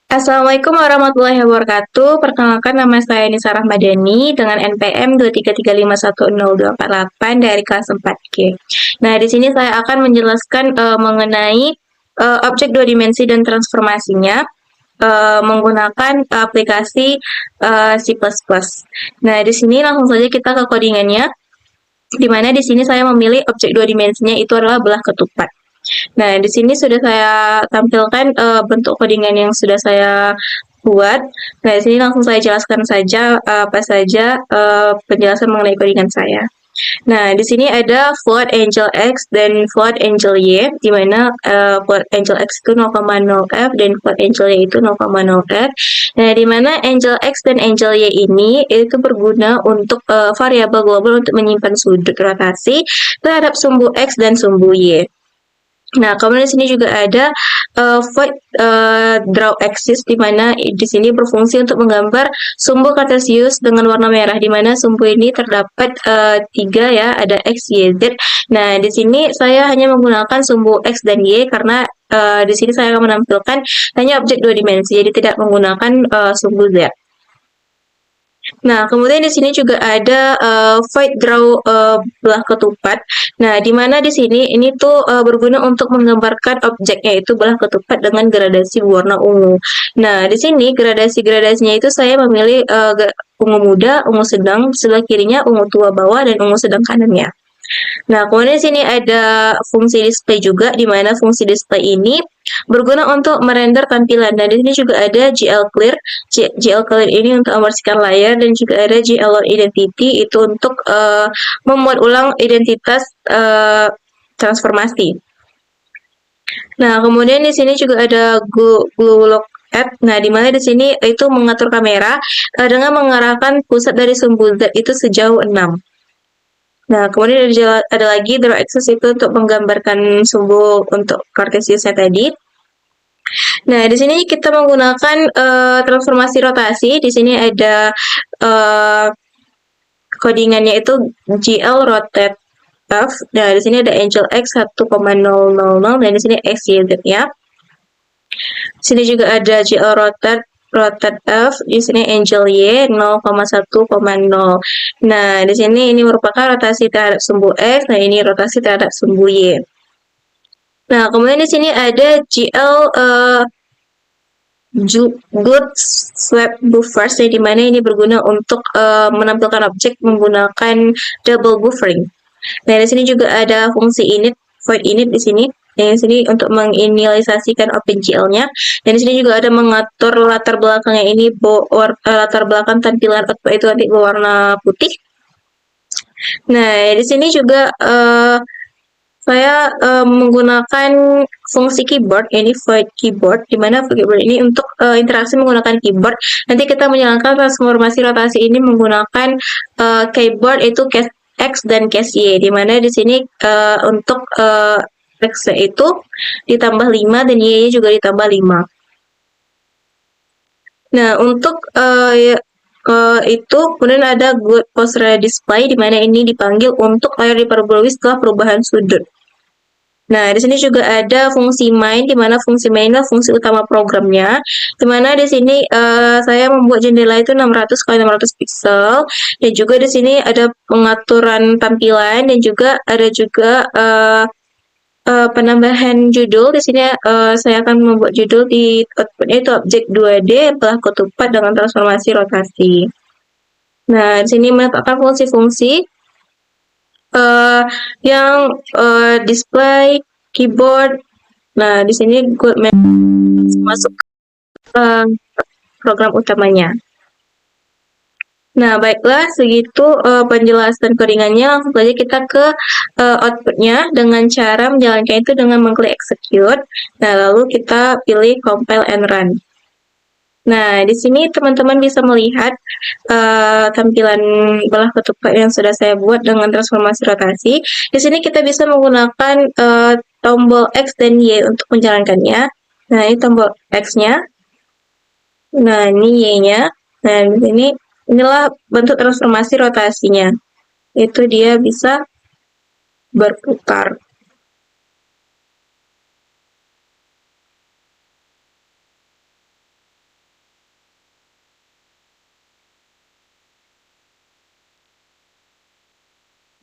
Assalamualaikum warahmatullahi wabarakatuh. Perkenalkan nama saya Nisa Rahmadani dengan NPM 233510248 dari kelas 4G. Nah, di sini saya akan menjelaskan mengenai objek dua dimensi dan transformasinya menggunakan aplikasi C++. Nah, di sini langsung saja kita ke codingannya, di mana di sini saya memilih objek dua dimensinya itu adalah belah ketupat. Nah, di sini sudah saya tampilkan bentuk codingan yang sudah saya buat. Nah, di sini langsung saya jelaskan saja apa saja penjelasan mengenai codingan saya. Nah, di sini ada float angel X dan float angel Y, di mana float angel X itu 0,0 F dan float angel Y itu 0,0 F. Nah, di mana angel X dan angel Y ini itu berguna untuk variabel global untuk menyimpan sudut rotasi terhadap sumbu X dan sumbu Y. Nah, kemudian di sini juga ada void draw axis, di mana di sini berfungsi untuk menggambar sumbu kartesius dengan warna merah, di mana sumbu ini terdapat 3 ya, ada X, Y, Z. Nah, di sini saya hanya menggunakan sumbu X dan Y karena di sini saya akan menampilkan hanya objek dua dimensi, jadi tidak menggunakan sumbu Z. Nah, kemudian di sini juga ada void draw belah ketupat. Nah, di mana di sini ini tuh berguna untuk menggambarkan objeknya itu belah ketupat dengan gradasi warna ungu. Nah, di sini gradasi-gradasinya itu saya memilih ungu muda, ungu sedang, sebelah kirinya ungu tua bawah, dan ungu sedang kanannya. Nah, kemudian di sini ada fungsi display juga, di mana fungsi display ini berguna untuk merender tampilan. Nah, di sini juga ada GL Clear. GL Clear ini untuk membersihkan layar, dan juga ada GL Load Identity itu untuk membuat ulang identitas transformasi. Nah, kemudian di sini juga ada Glue Lock App. Nah, di mana di sini itu mengatur kamera dengan mengarahkan pusat dari sumbu Z itu sejauh 6. Nah, kemudian ada lagi draw axis itu untuk menggambarkan sumbu untuk kartesiusnya tadi. Nah, di sini kita menggunakan transformasi rotasi. Di sini ada codingannya itu GL rotate F. Nah, di sini ada angel X 1,000 dan di sini X, Y, Z ya. Di sini juga ada GL rotate F, di sini angel Y 0,1,0. Nah, di sini ini merupakan rotasi terhadap sumbu X, nah ini rotasi terhadap sumbu Y. Nah, kemudian di sini ada GL good swap buffers, ya, di mana ini berguna untuk menampilkan objek menggunakan double buffering. Nah, di sini juga ada fungsi init, void init di sini. Yang di sini untuk menginisialisasikan OpenGL-nya. Dan di sini juga ada mengatur latar belakangnya ini, latar belakang tampilan output itu nanti berwarna putih. Nah, di sini juga saya menggunakan fungsi keyboard, ini void keyboard, di mana keyboard ini untuk interaksi menggunakan keyboard. Nanti kita menjalankan transformasi rotasi ini menggunakan keyboard itu case X dan case Y, di mana di sini untuk X itu ditambah 5 dan Y-nya juga ditambah 5. Nah, untuk itu kemudian ada good post display, di mana ini dipanggil untuk layar diperbarui setelah perubahan sudut. Nah, di sini juga ada fungsi main, di mana fungsi main adalah fungsi utama programnya. Di mana di sini saya membuat jendela itu 600 x 600 pixel, dan juga di sini ada pengaturan tampilan, dan juga ada juga penambahan judul. Di sini saya akan membuat judul di outputnya itu objek 2D belah ketupat dengan transformasi rotasi. Nah, di sini menetapkan fungsi-fungsi yang display, keyboard. Nah, di sini gue masuk program utamanya. Nah, baiklah, segitu penjelasan codingannya. Langsung saja kita ke outputnya dengan cara menjalankan itu dengan mengklik execute. Nah, lalu kita pilih compile and run. Nah, di sini teman-teman bisa melihat tampilan belah ketupat yang sudah saya buat dengan transformasi rotasi. Di sini kita bisa menggunakan tombol X dan Y untuk menjalankannya. Nah, ini tombol X-nya. Nah, ini Y-nya. Nah, di sini inilah bentuk transformasi rotasinya. Itu dia bisa berputar.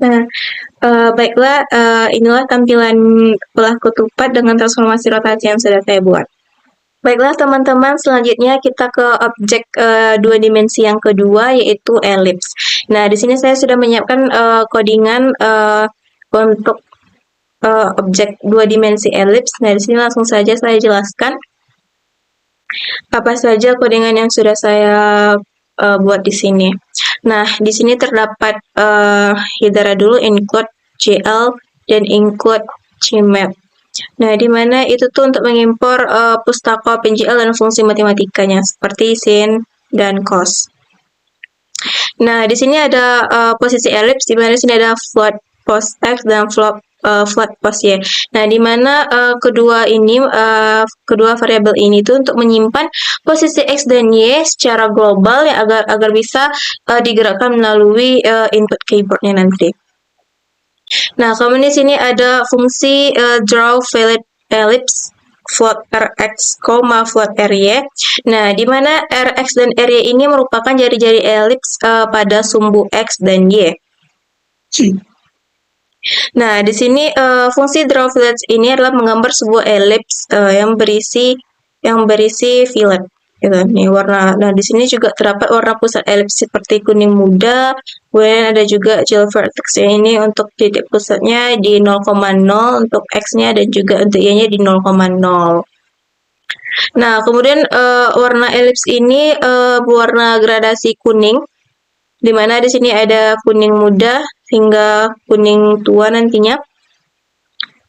Nah, baiklah, inilah tampilan ulah ketupat dengan transformasi rotasi yang sudah saya buat. Baiklah teman-teman, selanjutnya kita ke objek dua dimensi yang kedua, yaitu elips. Nah, di sini saya sudah menyiapkan codingan untuk objek dua dimensi elips. Nah, di sini langsung saja saya jelaskan apa saja codingan yang sudah saya buat di sini. Nah, di sini terdapat Hidara dulu, include GL dan include CMap. Nah, di mana itu tuh untuk mengimpor pustaka OpenGL dan fungsi matematikanya seperti sin dan cos. Nah, di sini ada posisi elips, di mana di sini ada float pos x dan float pos y. Nah, di mana kedua variabel ini tuh untuk menyimpan posisi x dan y secara global ya agar bisa digerakkan melalui input keyboardnya nanti. Nah, kemudian di sini ada fungsi draw valid ellipse float rx, float ry. Nah, di mana rx dan ry ini merupakan jari-jari elips pada sumbu x dan y. Nah, di sini fungsi draw fillet ini adalah menggambar sebuah elips yang berisi fillet. Gitu. Nih warna. Nah, di sini juga terdapat warna pusat elips seperti kuning muda. Kemudian ada juga gel vertex ini untuk titik pusatnya di 0,0 untuk x-nya dan juga untuk y-nya di 0,0. Nah, kemudian warna elips ini berwarna gradasi kuning, di mana di sini ada kuning muda hingga kuning tua nantinya.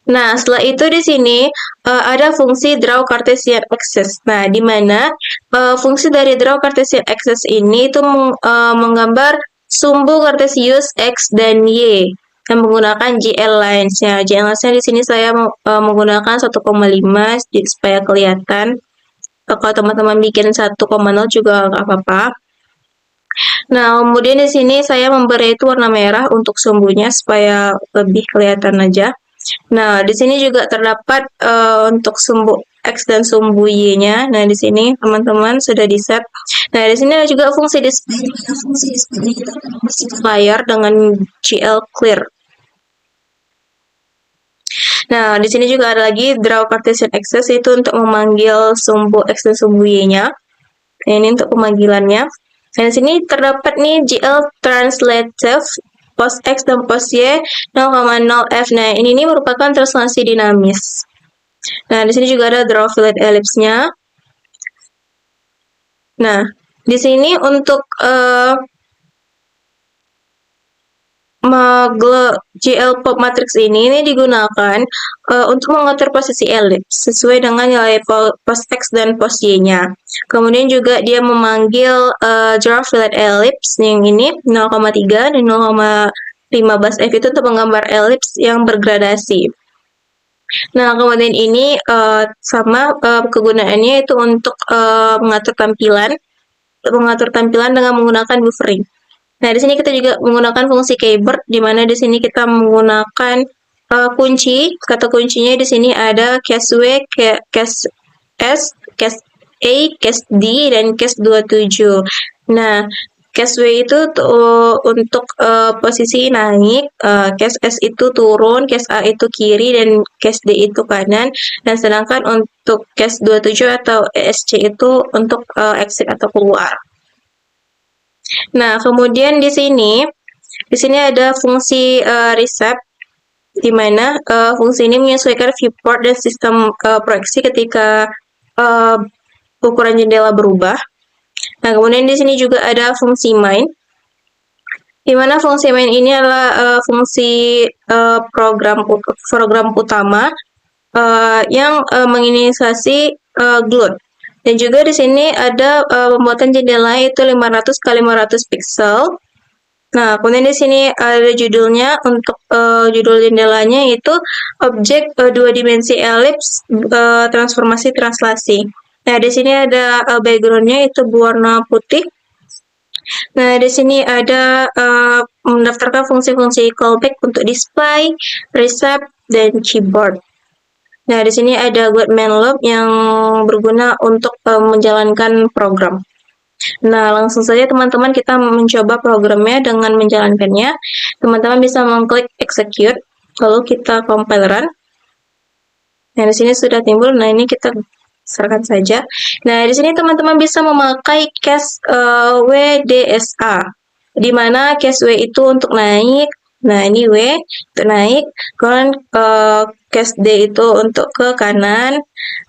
Nah, setelah itu di sini ada fungsi draw Cartesian axis. Nah, di mana fungsi dari draw Cartesian axis ini itu menggambar sumbu Cartesius x dan y yang menggunakan GL lines. Ya, GL lines-nya di sini saya menggunakan 1,5 supaya kelihatan. Kalau teman-teman bikin 1,0 juga nggak apa-apa. Nah, kemudian di sini saya memberi itu warna merah untuk sumbunya supaya lebih kelihatan aja. Nah, di sini juga terdapat untuk sumbu X dan sumbu Y-nya. Nah, di sini teman-teman sudah di-set. Nah, di sini ada juga fungsi display. Layar dengan GL clear. Nah, di sini juga ada lagi draw Cartesian axis, itu untuk memanggil sumbu X dan sumbu Y-nya. Nah, ini untuk pemanggilannya. Nah, di sini terdapat nih GL translative pos X dan pos Y 0,0F. Nah, ini merupakan translasi dinamis. Nah, di sini juga ada draw fillet ellipse-nya. Nah, di sini untuk GL pop matrix ini digunakan untuk mengatur posisi elips sesuai dengan nilai pos X dan pos Y-nya. Kemudian juga dia memanggil draw fillet ellipse yang ini 0,3 dan 0,15 F itu untuk menggambar elips yang bergradasi. Nah, kemudian ini sama kegunaannya itu untuk mengatur tampilan dengan menggunakan buffering. Nah, di sini kita juga menggunakan fungsi keyboard, di mana di sini kita menggunakan kunci. Kata kuncinya di sini ada case W, case S, case A, case D, dan case 27. Nah, case W itu untuk posisi naik, case S itu turun, case A itu kiri, dan case D itu kanan. Dan sedangkan untuk case 27 atau ESC itu untuk exit atau keluar. Nah, kemudian di sini ada fungsi reset, di mana fungsi ini menyesuaikan viewport dan sistem proyeksi ketika ukuran jendela berubah. Nah, kemudian di sini juga ada fungsi main, di mana fungsi main ini adalah fungsi program utama yang menginisiasi GLOD. Dan juga di sini ada pembuatan jendela itu 500 x 500 pixel. Nah, kemudian di sini ada judulnya, untuk judul jendelanya itu objek dua dimensi elips transformasi translasi. Nah, di sini ada background-nya itu berwarna putih. Nah, di sini ada mendaftarkan fungsi-fungsi callback untuk display, reset, dan keyboard. Nah, di sini ada glide main loop yang berguna untuk menjalankan program. Nah, langsung saja teman-teman kita mencoba programnya dengan menjalankannya. Teman-teman bisa mengklik execute, lalu kita compile run. Nah, di sini sudah timbul. Nah, ini kita serahkan saja. Nah, di sini teman-teman bisa memakai case WDSA, di mana case W itu untuk naik. Nah, ini W untuk naik, kemudian case D itu untuk ke kanan,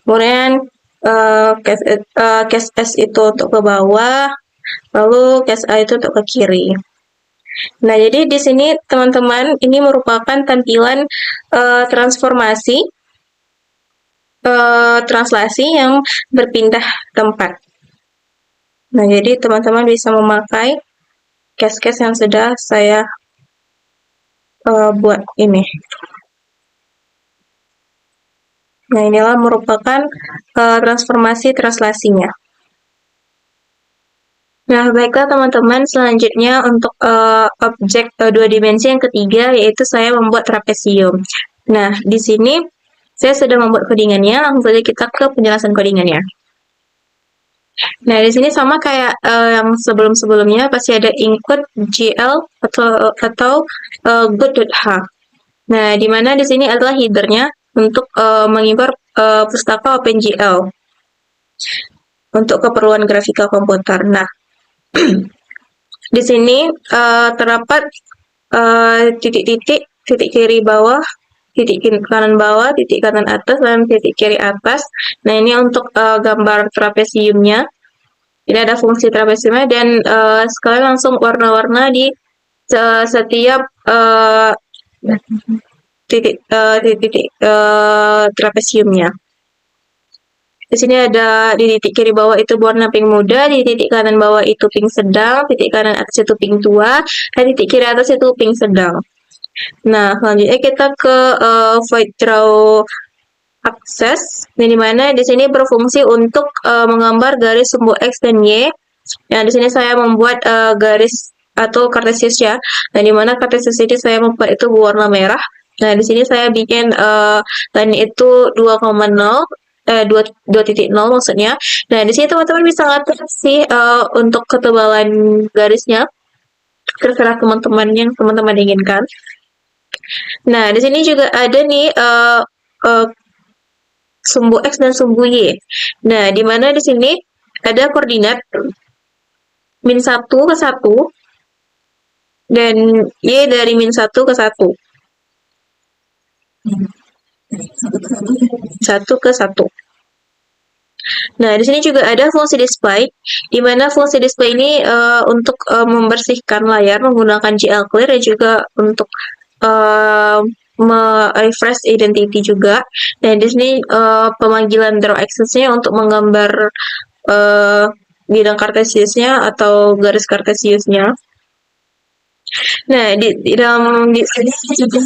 kemudian case S itu untuk ke bawah, lalu case A itu untuk ke kiri. Nah, jadi di sini teman-teman ini merupakan tampilan transformasi translasi yang berpindah tempat. Nah, jadi teman-teman bisa memakai case-case yang sudah saya buat ini. Nah, inilah merupakan transformasi translasinya. Nah, baiklah teman-teman, selanjutnya untuk objek dua dimensi yang ketiga, yaitu saya membuat trapesium. Nah, di sini saya sudah membuat codingannya, langsung saja kita ke penjelasan codingannya. Nah, di sini sama kayak yang sebelum-sebelumnya, pasti ada include GL atau good.h. Nah, di mana di sini adalah headernya untuk mengimpor pustaka OpenGL untuk keperluan grafika komputer. Nah, di sini terdapat titik-titik, titik kiri bawah, titik kanan bawah, titik kanan atas, dan titik kiri atas. Nah, ini untuk gambar trapesiumnya. Ini ada fungsi trapesiumnya, dan sekalian langsung warna-warna di setiap titik trapesiumnya. Di sini ada di titik kiri bawah itu warna pink muda, di titik kanan bawah itu pink sedang, titik kanan atas itu pink tua, dan titik kiri atas itu pink sedang. Nah, selanjutnya kita ke void draw access, di mana di sini berfungsi untuk menggambar garis sumbu X dan Y. Nah, di sini saya membuat garis atau Cartesius ya. Nah, di mana Cartesius ini saya membuat itu berwarna merah. Nah, di sini saya bikin line itu 2,0 maksudnya. Nah, di sini teman-teman bisa ngatur sih untuk ketebalan garisnya. Terserah teman-teman yang teman-teman inginkan. Nah, di sini juga ada nih sumbu X dan sumbu Y. Nah, di mana di sini ada koordinat min 1 ke 1 dan Y dari min 1 ke 1. 1 ke 1. Nah, di sini juga ada fungsi display, di mana fungsi display ini untuk membersihkan layar menggunakan GL Clear dan juga untuk refresh identity juga. Dan di sini pemanggilan draw access-nya untuk menggambar bidang Cartesiusnya atau garis Cartesiusnya. Nah, di dalam sini juga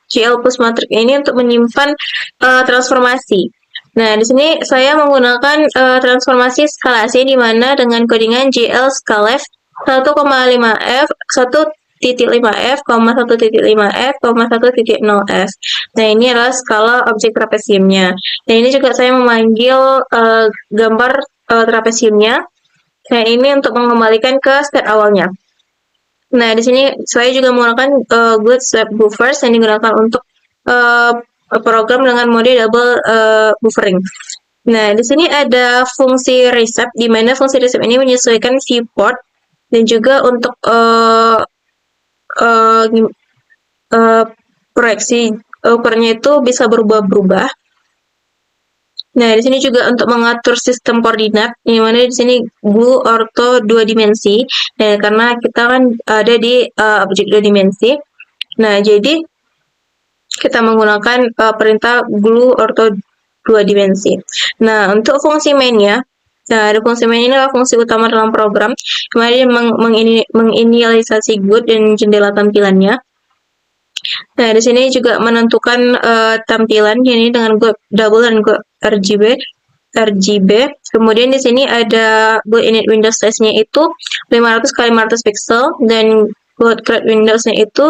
GL plus matrix ini untuk menyimpan transformasi. Nah, di sini saya menggunakan transformasi skalasi, di mana dengan codingan GL scalef 1,5f, 1,5f, 1,5f, 1,0f. Nah, ini adalah skala objek trapesiumnya. Nah, ini juga saya memanggil gambar trapesiumnya. Nah, ini untuk mengembalikan ke state awalnya. Nah, di sini saya juga menggunakan good swap buffers yang digunakan untuk program dengan mode double buffering. Nah, di sini ada fungsi reset, di mana fungsi reset ini menyesuaikan viewport dan juga untuk proyeksi ukurannya itu bisa berubah-ubah. Nah, di sini juga untuk mengatur sistem koordinat, di mana di sini glue ortho 2 dimensi. Nah, karena kita kan ada di objek 2 dimensi. Nah, jadi kita menggunakan perintah glue ortho 2 dimensi. Nah, untuk fungsi mainnya, nah, ada fungsi main ini adalah fungsi utama dalam program, kemudian menginisialisasi GUID dan jendela tampilannya. Nah, di sini juga menentukan tampilan ini dengan double dan RGB. Kemudian di sini ada build init window size-nya itu 500 x 500 pixel, dan build create Windows-nya itu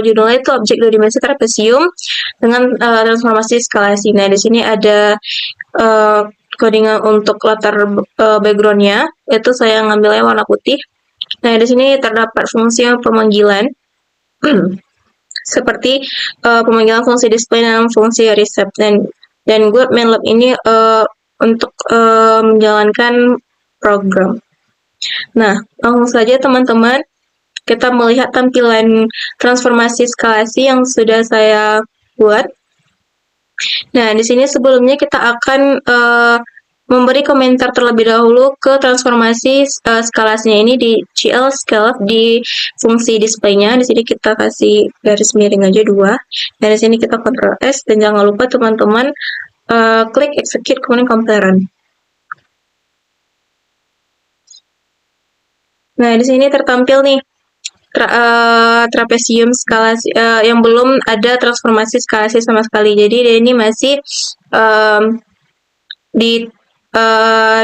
judulnya itu objek 2 dimensi trapesium dengan transformasi skalasi. Nah, di sini ada codingan untuk latar backgroundnya, itu saya ngambilnya warna putih. Nah, di sini terdapat fungsi pemanggilan seperti pemanggilan fungsi display dan fungsi reset, dan Good MATLAB ini untuk menjalankan program. Nah, langsung saja teman-teman kita melihat tampilan transformasi skalasi yang sudah saya buat. Nah, di sini sebelumnya kita akan memberi komentar terlebih dahulu ke transformasi skalasinya ini di GL Scale di fungsi displaynya. Di sini kita kasih garis miring aja 2. Dan di sini kita Ctrl S, dan jangan lupa teman-teman klik execute kemudian comparean. Nah, di sini tertampil nih trapesium skalasi yang belum ada transformasi skalasi sama sekali. Jadi ini masih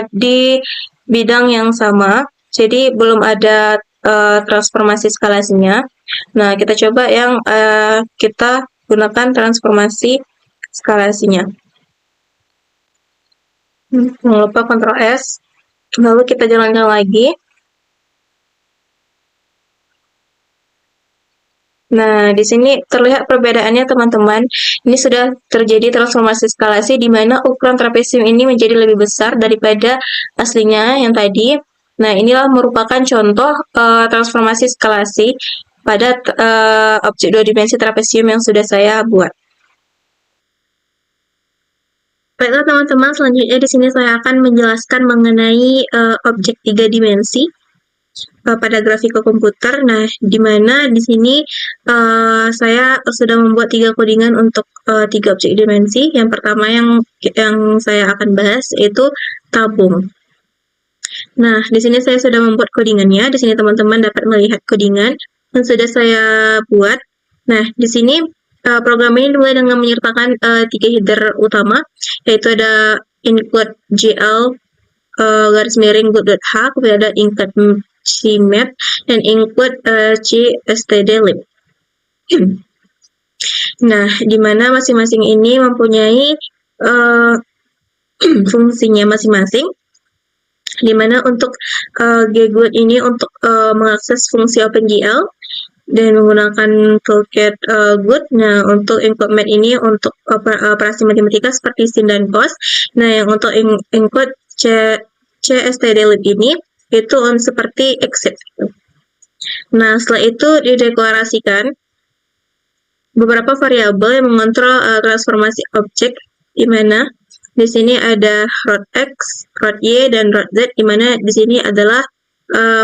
di bidang yang sama. Jadi belum ada transformasi skalasinya. Nah, kita coba yang kita gunakan transformasi skalasinya. Jangan lupa Ctrl S. Lalu kita jalankan lagi. Nah, di sini terlihat perbedaannya teman-teman. Ini sudah terjadi transformasi skalasi di mana ukuran trapesium ini menjadi lebih besar daripada aslinya yang tadi. Nah, inilah merupakan contoh transformasi skalasi pada objek 2 dimensi trapesium yang sudah saya buat. Baiklah teman-teman, selanjutnya di sini saya akan menjelaskan mengenai objek 3 dimensi pada grafika komputer. Nah, di mana di sini saya sudah membuat 3 codingan untuk 3 objek dimensi. Yang pertama yang saya akan bahas yaitu tabung. Nah, di sini saya sudah membuat codingannya. Di sini teman-teman dapat melihat codingan yang sudah saya buat. Nah, di sini program ini dimulai dengan menyertakan 3 header utama, yaitu ada include GL garis miring good.h, kemudian ada include cmap, dan include cstdlib. Nah, di mana masing-masing ini mempunyai fungsinya masing-masing, di mana untuk ggood ini untuk mengakses fungsi OpenGL dan menggunakan toolkit good. Nah, untuk include mat ini untuk operasi matematika seperti sin dan cos. Nah, yang untuk include cstdlib ini itu seperti exit. Nah, setelah itu dideklarasikan beberapa variabel yang mengontrol transformasi objek, di mana di sini ada root x, root y, dan root z, di mana di sini adalah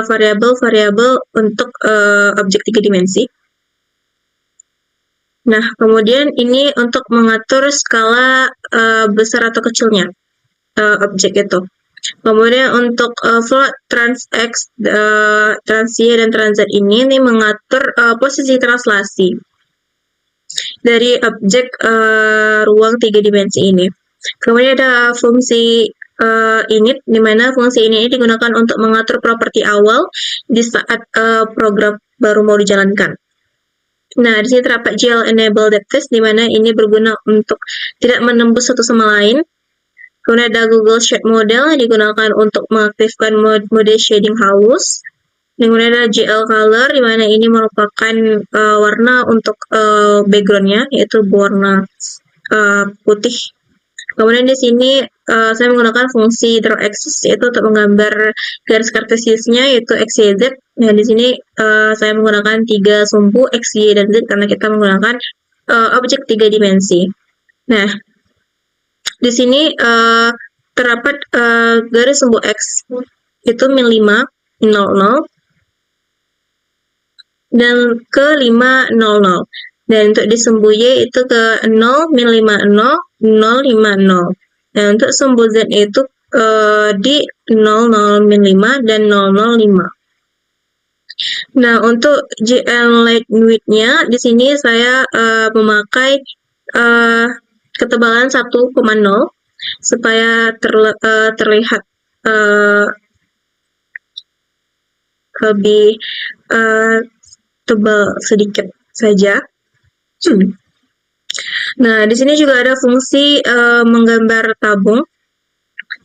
variabel-variabel untuk objek 3 dimensi. Nah, kemudian ini untuk mengatur skala besar atau kecilnya objek itu. Kemudian untuk float trans x, trans y, dan trans z ini mengatur posisi translasi dari objek ruang 3 dimensi ini. Kemudian ada fungsi init, di mana fungsi ini digunakan untuk mengatur properti awal di saat program baru mau dijalankan. Nah, di sini terdapat GL enable depth test, di mana ini berguna untuk tidak menembus satu sama lain. Kemudian ada Google Shade Model yang digunakan untuk mengaktifkan mode shading halus. Kemudian ada GL Color, di mana ini merupakan warna untuk backgroundnya, yaitu berwarna putih. Kemudian di sini saya menggunakan fungsi draw axis, yaitu untuk menggambar garis kartesiusnya, yaitu x, y, z. Nah, di sini saya menggunakan 3 sumbu x, y, dan z karena kita menggunakan objek 3 dimensi. Nah, di sini terdapat garis sumbu x itu min 5, min 00, dan ke 5, 00. Dan untuk di sumbu y itu ke 0, min 50, 0, 50. Dan untuk sumbu z itu di 00, min 5, dan 005. Nah, untuk GL light width-nya di sini saya memakai ketebalan 1,0 supaya terlihat lebih tebal sedikit saja. Nah, di sini juga ada fungsi menggambar tabung.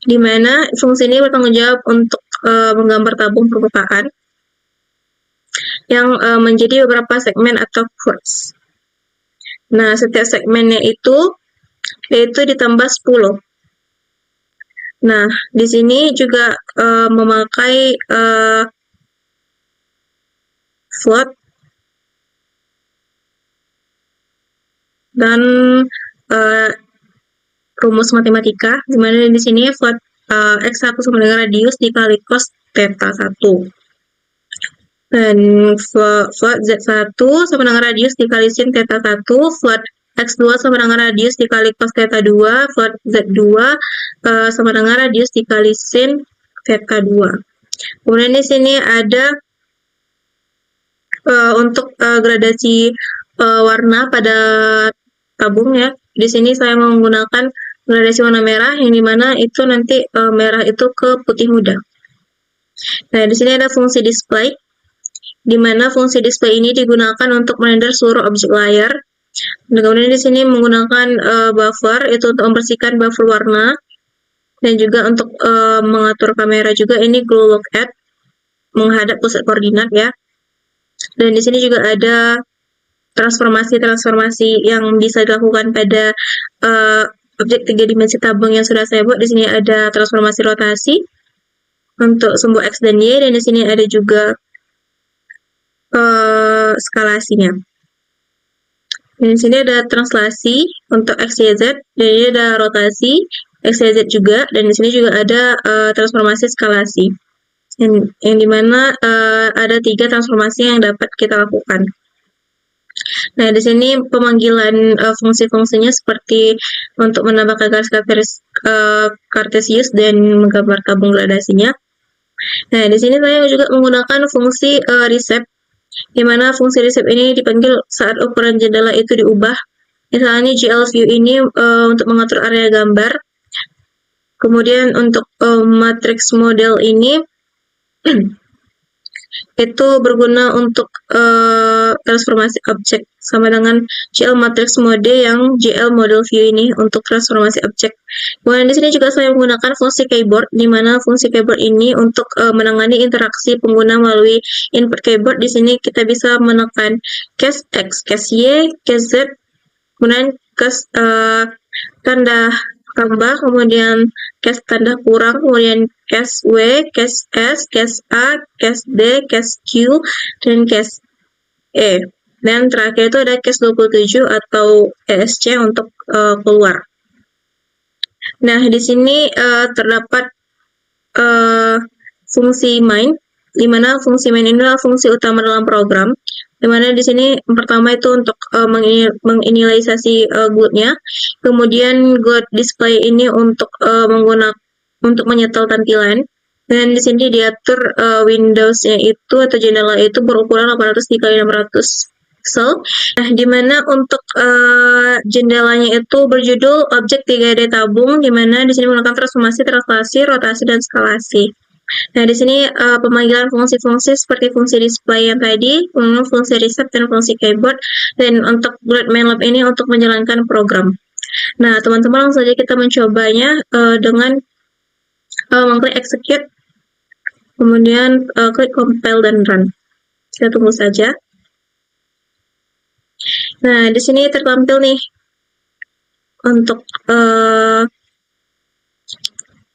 di mana fungsi ini bertanggung jawab untuk menggambar tabung permukaan yang menjadi beberapa segmen atau quotes. Nah, setiap segmennya itu ditambah 10. Nah, di sini juga memakai float dan rumus matematika, di mana di sini float X1 sama dengan radius dikali cos theta 1. Dan float Z1 sama dengan radius dikali sin theta 1, float X2 sama dengan radius dikali cos theta 2, float Z2 sama dengan radius dikali sin theta 2. Kemudian di sini ada untuk gradasi warna pada tabung ya. Di sini saya menggunakan gradasi warna merah, yang dimana itu nanti merah itu ke putih muda. Nah, di sini ada fungsi display, di mana fungsi display ini digunakan untuk merender seluruh objek layar. Dan kemudian di sini menggunakan buffer, itu untuk membersihkan buffer warna, dan juga untuk mengatur kamera juga. Ini glow look at, menghadap pusat koordinat ya. Dan di sini juga ada transformasi yang bisa dilakukan pada objek 3 dimensi tabung yang sudah saya buat. Di sini ada transformasi rotasi untuk sumbu X dan Y, dan di sini ada juga skalasinya. Dan di sini ada translasi untuk X, Y, Z, dan ini ada rotasi X, Y, Z juga, dan di sini juga ada transformasi skalasi. Yang dimana ada 3 transformasi yang dapat kita lakukan. Nah, di sini pemanggilan fungsi-fungsinya seperti untuk menambahkan garis kartesius dan menggambar tabung gradasinya. Nah, di sini saya juga menggunakan fungsi reshape, di mana fungsi reshape ini dipanggil saat ukuran jendela itu diubah. Misalnya GL view ini untuk mengatur area gambar. Kemudian untuk matrix model ini itu berguna untuk transformasi objek, sama dengan GL matrix mode yang GL model view ini untuk transformasi objek. Kemudian di sini juga saya menggunakan fungsi keyboard, di mana fungsi keyboard ini untuk menangani interaksi pengguna melalui input keyboard. Di sini kita bisa menekan kes X, kes Y, kes Z, kemudian kes tanda tambah, kemudian kes tanda kurang, kemudian kes W, kes S, kes A, kes D, kes Q, dan kes E. Dan terakhir itu ada kes 27 atau ESC untuk keluar. Nah, di sini terdapat fungsi main, di mana fungsi main ini adalah fungsi utama dalam program. Di mana di sini pertama itu untuk menginisialisasi GUID-nya, kemudian GUID display ini untuk untuk menyetel tampilan, dan di sini diatur Windows-nya itu atau jendela itu berukuran 800 x 600 pixel. Nah, di mana untuk jendelanya itu berjudul objek 3D tabung, di mana di sini menggunakan transformasi, translasi, rotasi, dan skalasi. Nah, di sini pemanggilan fungsi-fungsi seperti fungsi display yang tadi, fungsi reset, dan fungsi keyboard, dan untuk Glide MATLAB ini untuk menjalankan program. Nah, teman-teman langsung saja kita mencobanya dengan mengklik execute, kemudian klik compile dan run. Kita tunggu saja. Nah, di sini tertampil nih untuk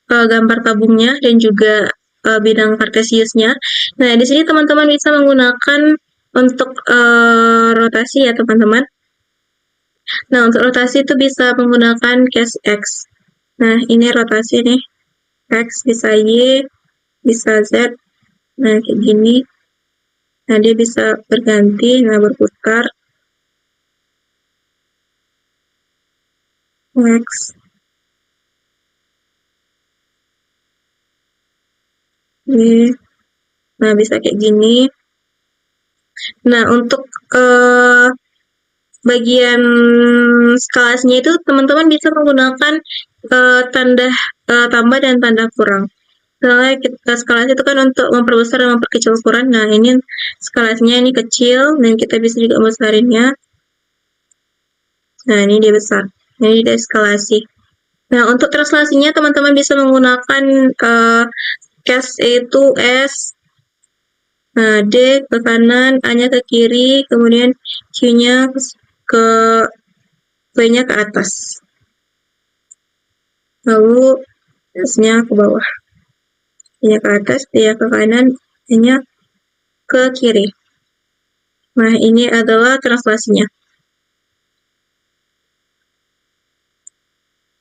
gambar tabungnya dan juga bidang kartesiusnya. Nah, di sini teman-teman bisa menggunakan untuk rotasi ya, teman-teman. Nah, untuk rotasi itu bisa menggunakan case X. Nah, ini rotasi nih. X bisa Y, bisa Z. Nah, kayak gini. Nah, dia bisa berganti, nah berputar. X. Y. Nah, bisa kayak gini. Nah, untuk bagian skalasinya itu teman-teman bisa menggunakan tanda tambah dan tanda kurang. Misalnya skalasi itu kan untuk memperbesar dan memperkecil ukuran. Nah, ini skalasinya ini kecil, dan kita bisa juga besarinnya. Nah, ini dia besar. Ini dia eskalasi. Nah, untuk translasinya teman-teman bisa menggunakan case itu S, nah, D ke kanan, A-nya ke kiri, kemudian Q-nya ke V-nya ke atas. Lalu S-nya ke bawah. D-nya ke atas, D-nya ke kanan, E-nya ke kiri. Nah, ini adalah translasinya.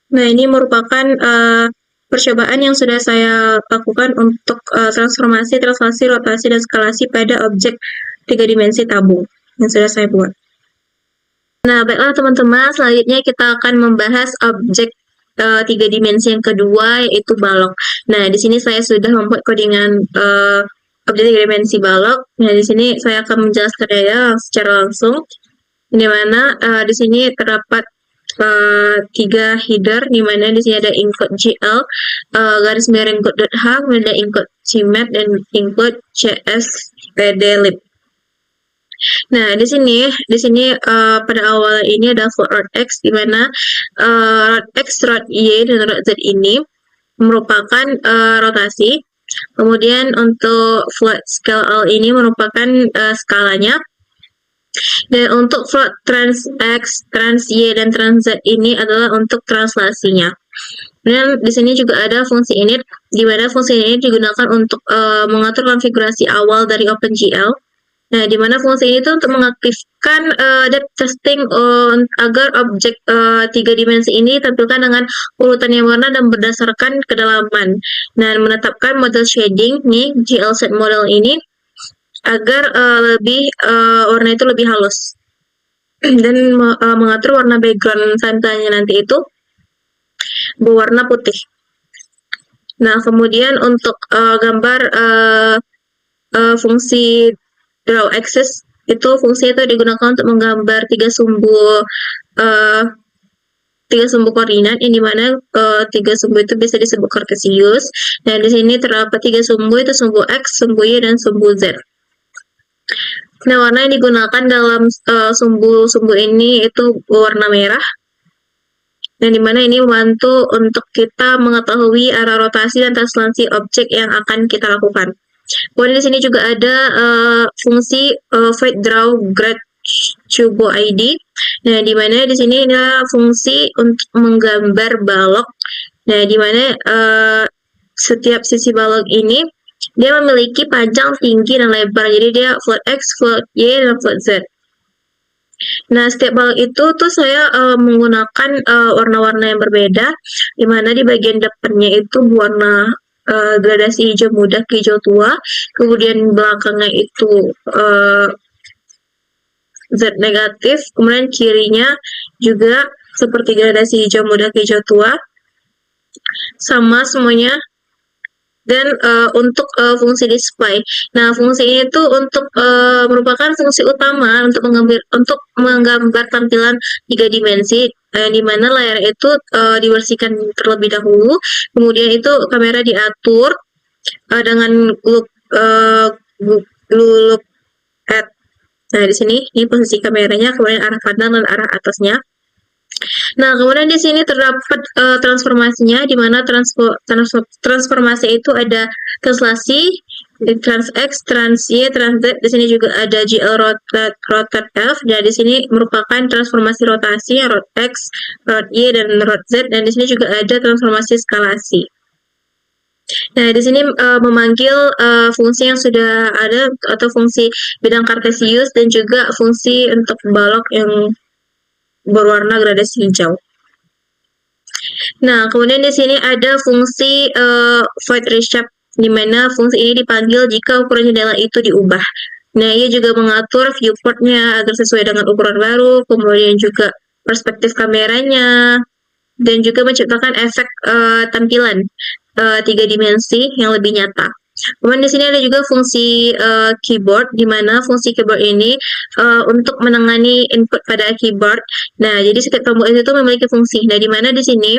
Nah, ini merupakan percobaan yang sudah saya lakukan untuk transformasi, translasi, rotasi, dan skalasi pada objek 3 dimensi tabung yang sudah saya buat. Nah, baiklah teman-teman, selanjutnya kita akan membahas objek 3 dimensi yang kedua, yaitu balok. Nah, di sini saya sudah membuat codingan objek 3 dimensi balok. Nah, di sini saya akan menjelaskan ya secara langsung, di mana di sini terdapat 3 header, di mana di sini ada include GL, garis miring code.h, kemudian ada include CMAT, dan include CSPDLib. Nah, di sini pada awal ini ada float rod X, di mana rod X, rod Y, dan rod Z ini merupakan rotasi. Kemudian untuk float scale L ini merupakan skalanya. Dan untuk float trans X, trans Y, dan trans Z ini adalah untuk translasinya. Dan di sini juga ada fungsi init, di mana fungsi init digunakan untuk mengatur konfigurasi awal dari OpenGL. Nah, di mana fungsi ini tuh untuk mengaktifkan depth testing agar objek 3 dimensi ini ditampilkan dengan urutan yang warna dan berdasarkan kedalaman. Nah, menetapkan model shading nih GL set model ini agar warna itu lebih halus dan mengatur warna background sampelnya nanti itu berwarna putih. Nah, kemudian untuk gambar fungsi draw axis itu fungsi itu digunakan untuk menggambar 3 sumbu koordinat, yang dimana 3 sumbu itu bisa disebut kartesius. Dan di sini terdapat 3 sumbu, itu sumbu X, sumbu Y, dan sumbu Z. Nah, warna yang digunakan dalam sumbu ini itu warna merah, dan dimana ini membantu untuk kita mengetahui arah rotasi dan translasi objek yang akan kita lakukan. Kemudian di sini juga ada fungsi void draw grad cubo ID. Nah, di mana di sini ada fungsi untuk menggambar balok. Nah, di mana setiap sisi balok ini dia memiliki panjang, tinggi, dan lebar. Jadi dia float X, float Y, dan float Z. Nah, setiap balok itu tuh saya menggunakan warna-warna yang berbeda, di mana di bagian depannya itu warna gradasi hijau muda ke hijau tua, kemudian belakangnya itu Z negatif, kemudian kirinya juga seperti gradasi hijau muda ke hijau tua, sama semuanya. Dan untuk fungsi display, nah fungsi ini tuh untuk merupakan fungsi utama untuk menggambar tampilan 3 dimensi, di mana layar itu dibersihkan terlebih dahulu, kemudian itu kamera diatur dengan look at. Nah, di sini ini posisi kameranya, kemudian arah kanan dan arah atasnya. Nah, kemudian di sini terdapat transformasinya, di mana transformasi itu ada translasi, trans X, trans Y, trans Z. Di sini juga ada GL rotate F. Dan di sini merupakan transformasi rotasi, rot X, rot Y, dan rot Z. Dan di sini juga ada transformasi skalasi. Nah, di sini memanggil fungsi yang sudah ada atau fungsi bidang kartesius, dan juga fungsi untuk balok yang berwarna gradasi hijau. Nah, kemudian di sini ada fungsi void reshape, di mana fungsi ini dipanggil jika ukuran jendela itu diubah. Nah, ia juga mengatur viewportnya agar sesuai dengan ukuran baru, kemudian juga perspektif kameranya, dan juga menciptakan efek tampilan 3 dimensi yang lebih nyata. Kemudian di sini ada juga fungsi keyboard, di mana fungsi keyboard ini untuk menangani input pada keyboard. Nah, jadi setiap tombol itu memiliki fungsi. Nah, di mana di sini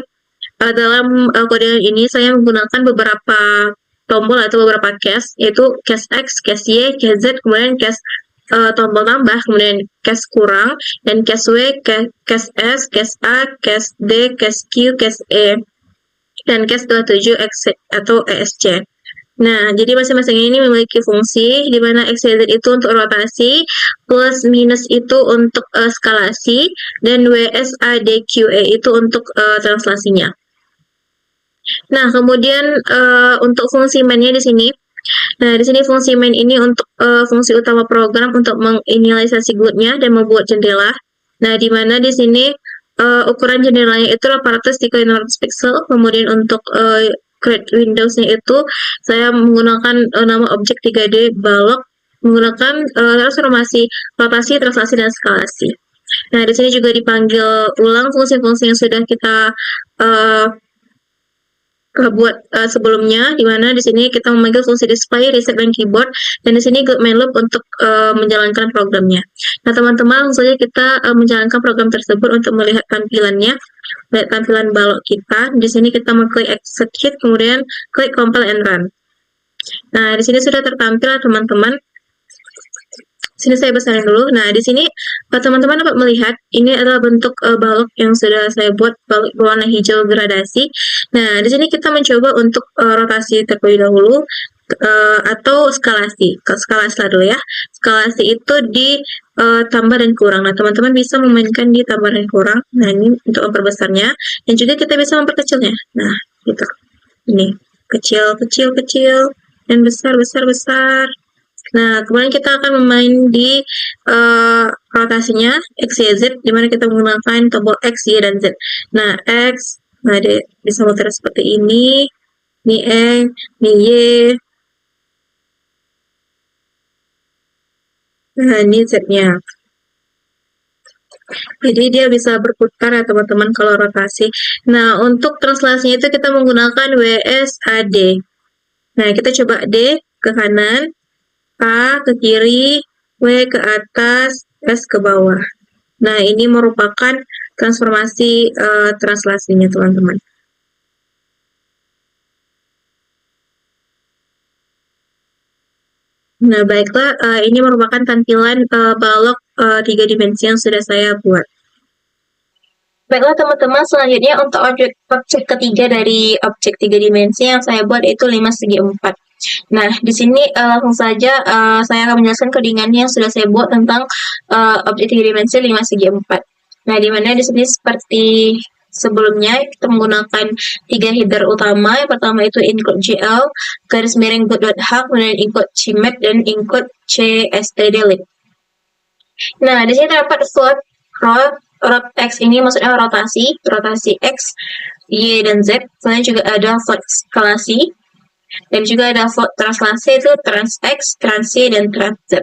dalam codingan ini saya menggunakan beberapa tombol atau beberapa case, yaitu case X, case Y, case Z, kemudian case tombol tambah, kemudian cache kurang, dan cache W, cache S, cache A, cache D, cache Q, cache E, dan cache 27 atau ESC. Nah, jadi masing-masing ini memiliki fungsi di mana X, Y, Z itu untuk rotasi, plus minus itu untuk skalasi, dan W, S, A, D, Q, E itu untuk translasinya. Nah, kemudian untuk fungsi main-nya di sini. Nah, di sini fungsi main ini untuk fungsi utama program untuk menginisialisasi GUID-nya dan membuat jendela. Nah, di mana di sini ukuran jendelanya itu 800 x 500 pixel. Kemudian untuk create Windows-nya itu saya menggunakan nama objek 3D balok menggunakan transformasi, rotasi, translasi, dan skalasi. Nah, di sini juga dipanggil ulang fungsi-fungsi yang sudah kita buat sebelumnya, di mana di sini kita memanggil fungsi display, reset, dan keyboard, dan di sini main loop untuk menjalankan programnya. Nah, teman-teman, langsung saja kita menjalankan program tersebut untuk melihat tampilannya, melihat tampilan balok kita. Di sini kita mengklik execute, kemudian klik compile and run. Nah, di sini sudah tertampil, teman-teman. Sini saya besarin dulu. Nah, di sini teman-teman dapat melihat ini adalah bentuk balok yang sudah saya buat, balok berwarna hijau gradasi. Nah, di sini kita mencoba untuk rotasi terlebih dahulu atau skalasi. Skalasi dulu ya. Skalasi itu di tambah dan kurang. Nah, teman-teman bisa memainkan di tambah dan kurang. Nah, ini untuk memperbesarnya, dan juga kita bisa memperkecilnya. Nah, gitu. Ini kecil, kecil, kecil, dan besar, besar, besar. Nah, kemudian kita akan bermain di rotasinya X, Y, Z, di mana kita menggunakan tombol X, Y, dan Z. Nah, X, nah dia bisa muter seperti ini X, ini Y, nah ini Z-nya. Jadi dia bisa berputar ya teman-teman kalau rotasi. Nah, untuk translasinya itu kita menggunakan WSAD. Nah, kita coba D ke kanan, A ke kiri, W ke atas, S ke bawah. Nah, ini merupakan transformasi translasinya, teman-teman. Nah, baiklah, ini merupakan tampilan balok 3 dimensi yang sudah saya buat. Baiklah teman-teman, selanjutnya untuk objek ketiga dari objek 3 dimensi yang saya buat itu 5 segi 4. Nah, di sini langsung saja saya akan menjelaskan codingannya yang sudah saya buat tentang objek 3 dimensi 5 segi 4. Nah, di mana di sini seperti sebelumnya kita menggunakan 3 header utama. Yang pertama itu include GL, garis miring good.h, kemudian include cmet, dan include cstd-lib. Nah, di sini terdapat float rot X ini maksudnya rotasi X, Y, dan Z. Kemudian juga ada float skalasi, dan juga ada float translasi itu trans X, trans Y, dan trans Z.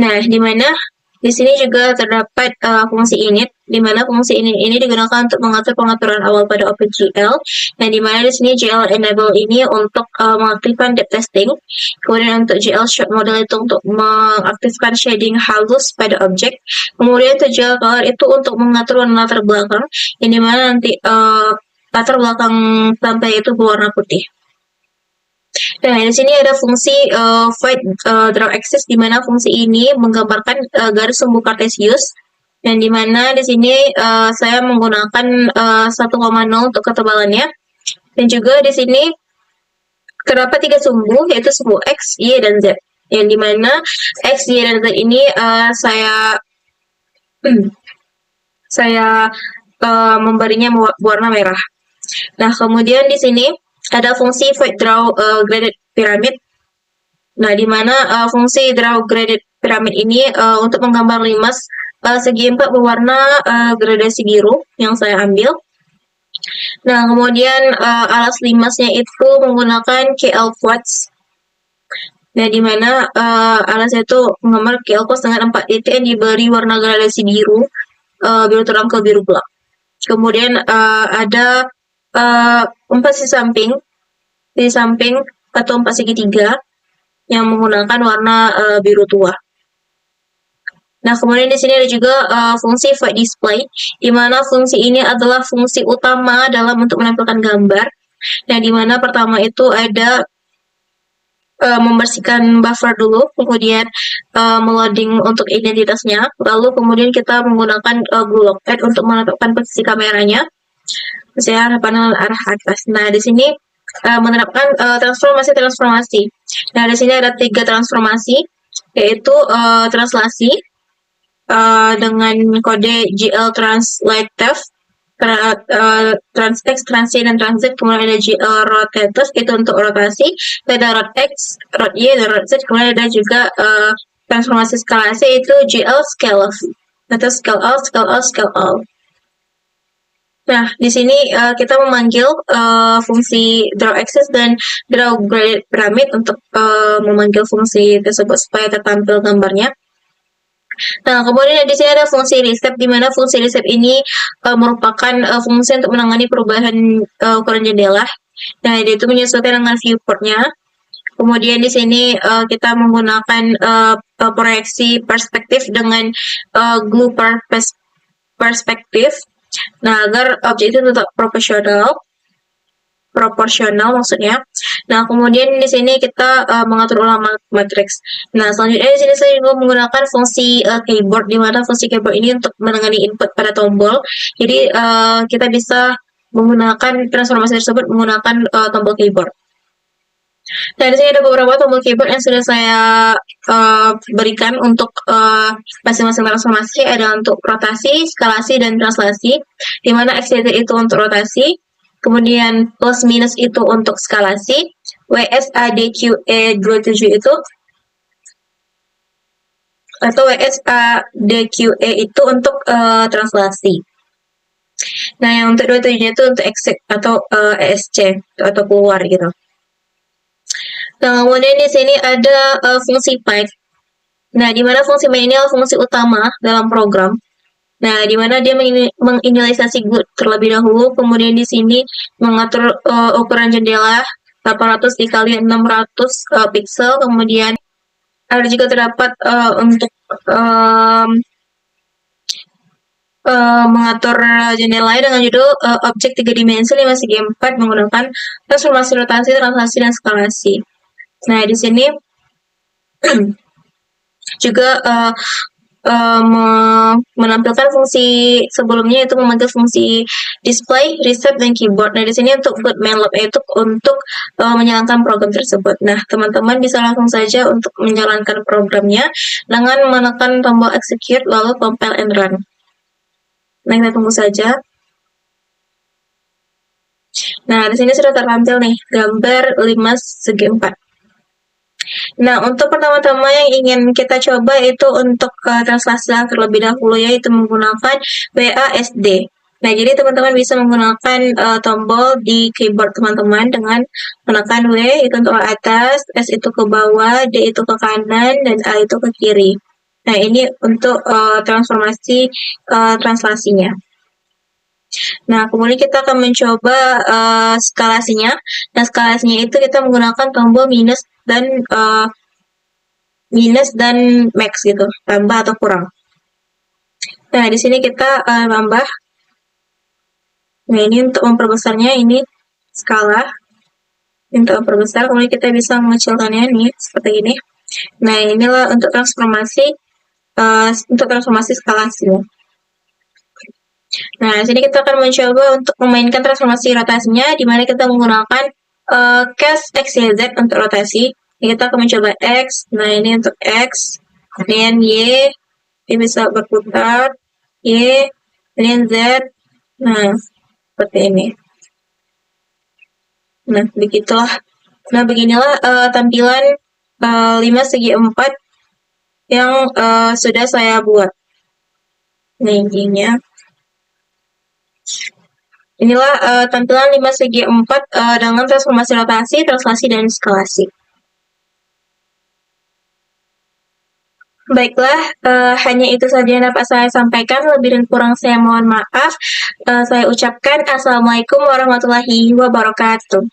Nah, di mana di sini juga terdapat fungsi init, di mana fungsi init ini digunakan untuk mengatur pengaturan awal pada objek GL. Nah, di mana di sini GL enable ini untuk mengaktifkan depth testing, kemudian untuk GL shot model itu untuk mengaktifkan shading halus pada objek, kemudian untuk GL color itu untuk mengatur warna latar belakang, yang dimana nanti latar belakang sampai itu berwarna putih. Nah, di sini ada fungsi void draw axis, di mana fungsi ini menggambarkan garis sumbu kartesius, dan di mana di sini saya menggunakan 1,0 untuk ketebalannya, dan juga di sini terdapat 3 sumbu, yaitu sumbu X, Y, dan Z, yang di mana X, Y, dan Z ini saya memberinya warna merah. Nah, kemudian di sini ada fungsi void draw graded pyramid. Nah, di mana fungsi draw graded pyramid ini untuk menggambar limas segi 4 berwarna gradasi biru yang saya ambil. Nah, kemudian alas limasnya itu menggunakan KL Quartz. Nah, di mana alasnya itu menggambar KL Quartz dengan 4 titik yang diberi warna gradasi biru, biru terang ke biru gelap. Kemudian ada 4 sisi samping atau 4 segitiga yang menggunakan warna biru tua. Nah, kemudian di sini ada juga fungsi void display, di mana fungsi ini adalah fungsi utama dalam untuk menampilkan gambar. Nah, di mana pertama itu ada membersihkan buffer dulu, kemudian meloading untuk identitasnya, lalu kemudian kita menggunakan glue lock pad untuk menetapkan posisi kameranya, misalnya panel arah atas. Nah, di sini menerapkan transformasi. Nah, di sini ada 3 transformasi, yaitu translasi dengan kode GL translative, transtext, transit, dan transit. Kemudian ada GL rotative, itu untuk rotasi. Ada rot X, rot Y, dan rot Z. Kemudian ada juga transformasi skalasi, itu GL scale off atau scale out, scale out, scale out. Nah, di sini kita memanggil fungsi draw axis dan draw graded pyramid untuk memanggil fungsi tersebut supaya tertampil gambarnya. Nah, kemudian di sini ada fungsi reset, di mana fungsi reset ini merupakan fungsi untuk menangani perubahan ukuran jendela. Nah, itu menyesuaikan dengan viewportnya. Kemudian di sini kita menggunakan proyeksi perspektif dengan glue perspektif. Nah, agar objek itu tetap proporsional maksudnya. Nah, kemudian di sini kita mengatur ulang matriks. Nah, selanjutnya di sini saya juga menggunakan fungsi keyboard, di mana fungsi keyboard ini untuk menangani input pada tombol. Jadi kita bisa menggunakan transformasi tersebut menggunakan tombol keyboard. Nah, di sini ada beberapa tombol keyboard yang sudah saya berikan untuk masing-masing transformasi. Ada untuk rotasi, skalasi, dan translasi, di mana XYZ itu untuk rotasi, kemudian plus minus itu untuk skalasi, WSADQE27 itu, atau WSADQE itu untuk translasi. Nah, yang untuk 27 itu untuk exit atau ESC atau keluar gitu. Nah, kemudian di sini ada fungsi pipe. Nah, di mana fungsi pipe ini adalah fungsi utama dalam program. Nah, di mana dia menginisialisasi glue terlebih dahulu, kemudian di sini mengatur ukuran jendela 800 dikali 600 pixel, kemudian ada juga terdapat untuk mengatur jendela dengan judul objek 3 dimensi 5 segi 4 menggunakan transformasi rotasi, translasi, dan skalasi. Nah, di sini juga menampilkan fungsi sebelumnya, yaitu memanggil fungsi display, reset, dan keyboard. Nah, di sini untuk bootmainlab itu untuk menjalankan program tersebut. Nah, teman-teman bisa langsung saja untuk menjalankan programnya dengan menekan tombol execute lalu compile and run. Nah, kita tunggu saja. Nah, di sini sudah tertampil nih gambar 5 segi 4. Nah, untuk pertama-tama yang ingin kita coba itu untuk translasi terlebih dahulu, yaitu menggunakan WASD. Nah, jadi teman-teman bisa menggunakan tombol di keyboard teman-teman dengan menekan W itu untuk ke atas, S itu ke bawah, D itu ke kanan, dan A itu ke kiri. Nah, ini untuk transformasi translasinya. Nah, kemudian kita akan mencoba skalasinya. Nah, skalasinya itu kita menggunakan tombol minus dan max gitu, tambah atau kurang. Nah, di sini kita tambah. Nah, ini untuk memperbesarnya, ini skala. Untuk memperbesar, kemudian kita bisa mengecilkannya nih seperti ini. Nah, inilah untuk transformasi skalasinya. Nah, di sini kita akan mencoba untuk memainkan transformasi rotasinya, di mana kita menggunakan cast XYZ untuk rotasi. Kita akan mencoba X. Nah, ini untuk X. Kemudian Y. Ini bisa berputar. Y. Kemudian Z. Nah, seperti ini. Nah, begitulah. Nah, beginilah tampilan 5 segi 4 yang sudah saya buat. Nah, intinya. Inilah tampilan 5 segi 4 dengan transformasi rotasi, translasi, dan skalasi. Baiklah, hanya itu saja yang dapat saya sampaikan. Lebih dan kurang saya mohon maaf. Saya ucapkan Assalamualaikum warahmatullahi wabarakatuh.